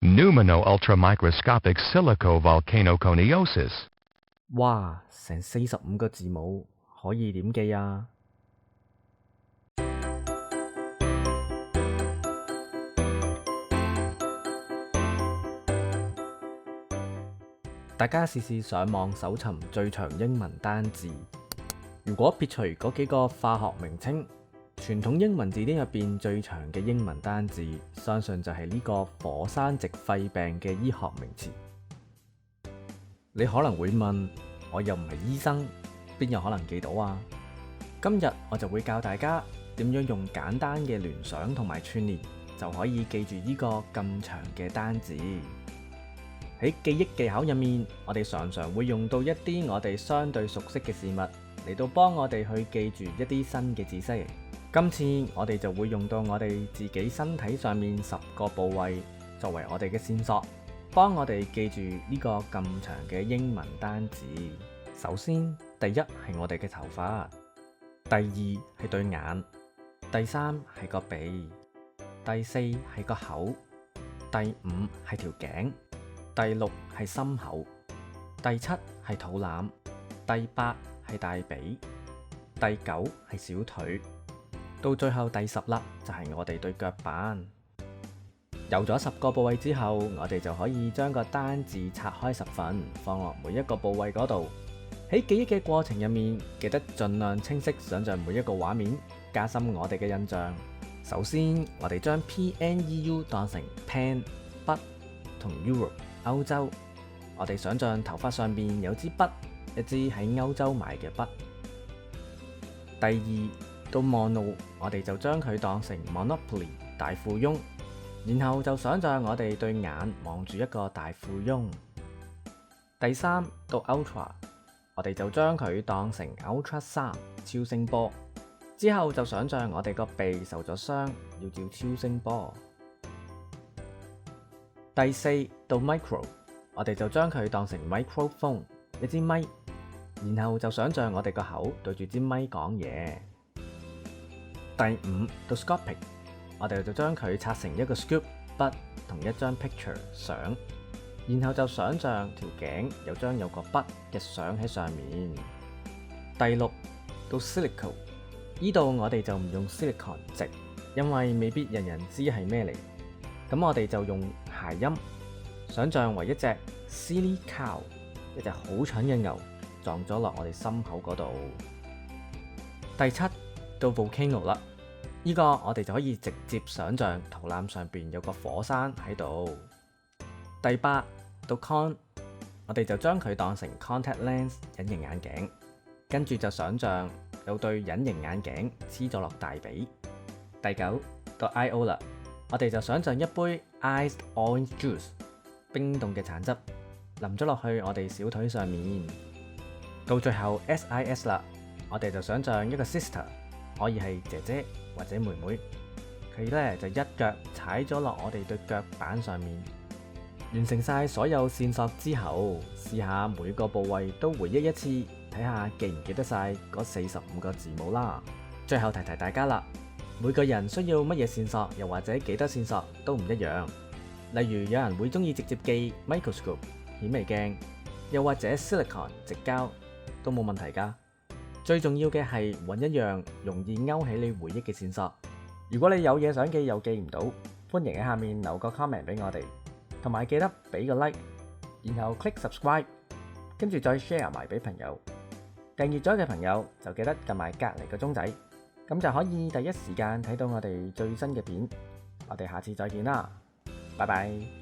Pneumono ultramicroscopic silicovolcanoconiosis. 哇，成45個字母，可以點記啊？大家試試上網搜尋最長英文單字。如果撇除嗰幾個化學名稱，傳統英文字典入邊最長嘅英文單字，相信就係呢個火山矽肺病嘅醫學名詞。你可能會問，我又唔係醫生，邊有可能記到啊？今日我就會教大家點樣用簡單嘅聯想同埋串聯，就可以記住呢個咁長嘅單字。喺記憶技巧入面，我哋常常會用到一啲我哋相對熟悉嘅事物嚟到幫我哋去記住一啲新嘅知識。今次我哋就會用到我哋自己身體上面10個部位作為我哋嘅線索，幫我哋記住呢個咁長嘅英文單字。首先，第一係我哋嘅頭髮，第二係對眼，第三係個鼻，第四係個口，第五係條頸，第六係心口，第七係肚腩，第八係大髀，第九係小腿，到最後第10啦，就係我哋對腳板。有咗10個部位之後，我哋就可以將個單字拆開10份，放落每一個部位嗰度。喺記憶嘅過程入面，記得盡量清晰想像每一個畫面，加深我哋嘅印象。首先，我哋將 PNEU 當成 pen 筆同 Europe 歐洲。我哋想像頭髮上面有支筆，一支喺歐洲買嘅筆。第二，到 mono， 我哋就將佢當成 Monopoly 大富翁，然後就想像我哋對眼望住一個大富翁。第三，到 ultra， 我哋就將佢當成 Ultra 3超聲波，之後就想像我哋個鼻受咗傷，要照超聲波。第四，到 micro， 我哋就將佢當成 microphone 一支咪，然後就想像我哋個口對住支咪講嘢。第五，到 scopic， 我哋就將佢拆成一個 scoop 筆同一張 picture 相，然後就想像條頸有張有個筆嘅相喺上面。第六，到 silico， 呢度我哋就唔用 silicon 值，因為未必人人知係咩嚟。咁我哋就用諧音，想像為一隻 silly cow， 一隻好蠢嘅牛撞咗落我哋心口嗰度。第七，到 volcano 啦，呢個我哋就可以直接想像肚腩上邊有個火山喺度。第八，到 con， 我哋就將佢當成 contact lens 隱形眼鏡，跟住就想像有對隱形眼鏡黐咗落大髀。第九，到 io 啦，我哋就想像一杯 iced orange juice 冰凍嘅橙汁淋咗落去我哋小腿上面。到最後 sis 啦，我哋就想像一個 sister， 可以係姐姐或者妹妹，佢呢就一腳踩咗落我哋對腳板上面。完成晒所有線索之後，試下每個部位都回憶一次，睇下記唔記得晒嗰45個字母啦。最後提提大家啦，每個人需要乜嘢線索，又或者幾多線索都唔一樣。例如有人會中意直接記 microscope 顯微鏡，又或者 silicon 直膠都冇問題㗎。最重要嘅係揾一樣容易勾起你回憶嘅線索。如果你有嘢想記又記唔到，歡迎喺下面留個 comment 俾我哋，同埋記得俾個 like， 然後 click subscribe， 跟住再 share 埋俾朋友。訂閱咗嘅朋友就記得撳埋隔離個鐘仔，咁就可以第一時間睇到我哋最新嘅片。我哋下次再見啦，拜拜。